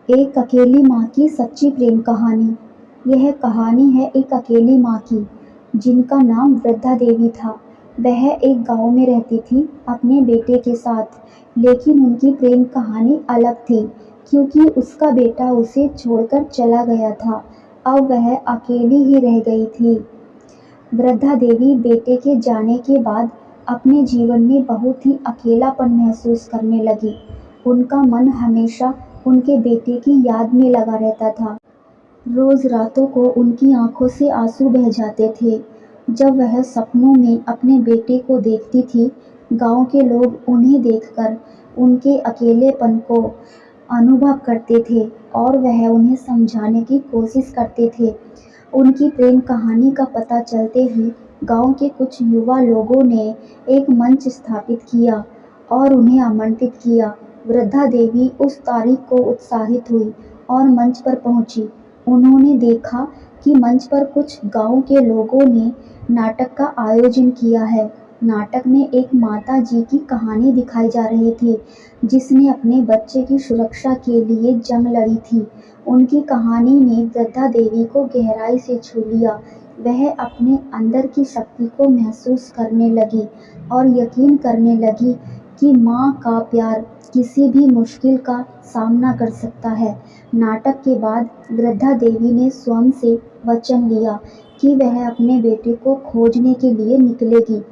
एक अकेली माँ की सच्ची प्रेम कहानी। यह कहानी है एक अकेली माँ की, जिनका नाम वृद्धा देवी था। वह एक गांव में रहती थी अपने बेटे के साथ, लेकिन उनकी प्रेम कहानी अलग थी, क्योंकि उसका बेटा उसे छोड़कर चला गया था। अब वह अकेली ही रह गई थी। वृद्धा देवी बेटे के जाने के बाद अपने जीवन में बहुत ही अकेलापन महसूस करने लगी। उनका मन हमेशा उनके बेटे की याद में लगा रहता था। रोज रातों को उनकी आंखों से आंसू बह जाते थे जब वह सपनों में अपने बेटे को देखती थी। गांव के लोग उन्हें देखकर उनके अकेलेपन को अनुभव करते थे और वह उन्हें समझाने की कोशिश करते थे। उनकी प्रेम कहानी का पता चलते ही गांव के कुछ युवा लोगों ने एक मंच स्थापित किया और उन्हें आमंत्रित किया। वृद्धा देवी उस तारीख को उत्साहित हुई और मंच पर पहुंची। उन्होंने देखा कि मंच पर कुछ गांव के लोगों ने नाटक का आयोजन किया है। नाटक में एक माता जी की कहानी दिखाई जा रही थी, जिसने अपने बच्चे की सुरक्षा के लिए जंग लड़ी थी। उनकी कहानी ने वृद्धा देवी को गहराई से छू लिया। वह अपने अंदर की शक्ति को महसूस करने लगी और यकीन करने लगी कि माँ का प्यार किसी भी मुश्किल का सामना कर सकता है। नाटक के बाद वृद्धा देवी ने स्वयं से वचन लिया कि वह अपने बेटे को खोजने के लिए निकलेगी।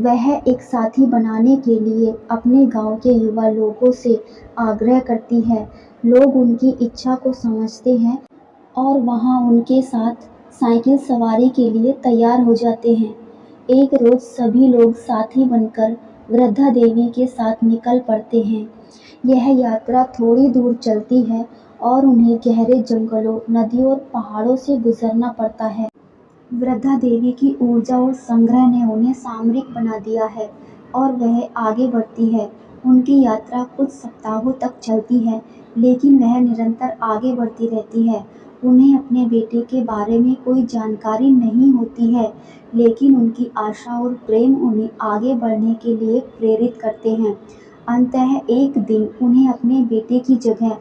वह एक साथी बनाने के लिए अपने गांव के युवा लोगों से आग्रह करती है। लोग उनकी इच्छा को समझते हैं और वहां उनके साथ साइकिल सवारी के लिए तैयार हो जाते हैं। एक रोज सभी लोग साथी बनकर वृद्धा देवी के साथ निकल पड़ते हैं। यह यात्रा थोड़ी दूर चलती है और उन्हें गहरे जंगलों, नदियों और पहाड़ों से गुजरना पड़ता है। वृद्धा देवी की ऊर्जा और संग्रह ने उन्हें सामरिक बना दिया है और वह आगे बढ़ती है। उनकी यात्रा कुछ सप्ताहों तक चलती है, लेकिन वह निरंतर आगे बढ़ती रहती है। उन्हें अपने बेटे के बारे में कोई जानकारी नहीं होती है, लेकिन उनकी आशा और प्रेम उन्हें आगे बढ़ने के लिए प्रेरित करते हैं। अंततः एक दिन उन्हें अपने बेटे की जगह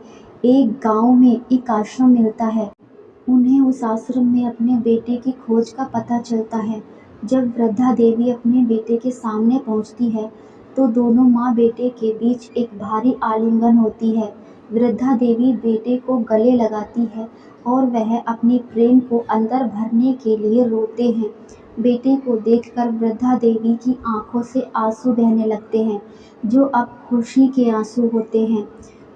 एक गांव में एक आश्रम मिलता है। उन्हें उस आश्रम में अपने बेटे की खोज का पता चलता है। जब वृद्धा देवी अपने बेटे के सामने पहुंचती है, तो दोनों माँ बेटे के बीच एक भारी आलिंगन होती है। वृद्धा देवी बेटे को गले लगाती है और वह अपने प्रेम को अंदर भरने के लिए रोते हैं। बेटे को देखकर वृद्धा देवी की आंखों से आंसू बहने लगते हैं, जो अब खुशी के आंसू होते हैं।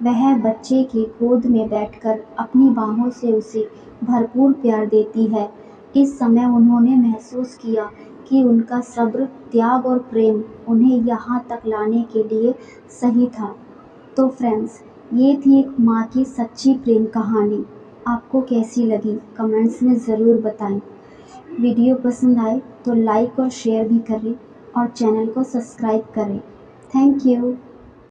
वह बच्चे की गोद में बैठकर अपनी बाहों से उसे भरपूर प्यार देती है। इस समय उन्होंने महसूस किया कि उनका सब्र, त्याग और प्रेम उन्हें यहाँ तक लाने के लिए सही था। तो फ्रेंड्स, ये थी एक माँ की सच्ची प्रेम कहानी। आपको कैसी लगी कमेंट्स में ज़रूर बताएं। वीडियो पसंद आए तो लाइक और शेयर भी करें और चैनल को सब्सक्राइब करें। Thank you.